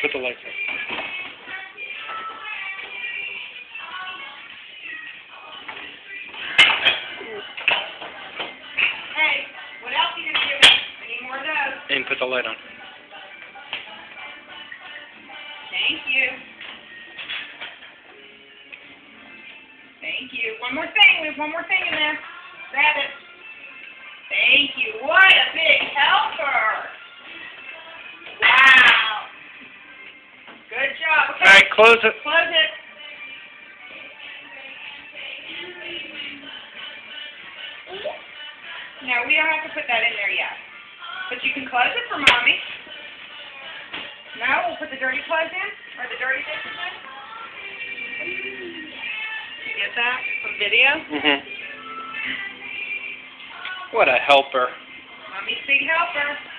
Put the lights in. Hey, what else are you going to give me? I need more of those. And put the light on. Thank you. Thank you. One more thing. We have one more thing in there. Grab it. Thank you. What a big helper. Wow. Good job. Okay. All right, close it. Close it. No, we don't have to put that in there yet. But you can close it for Mommy. No, we'll put the dirty clothes in? Or the dirty dishes in? You get that from video? Mm-hmm. What a helper. Mommy's big helper.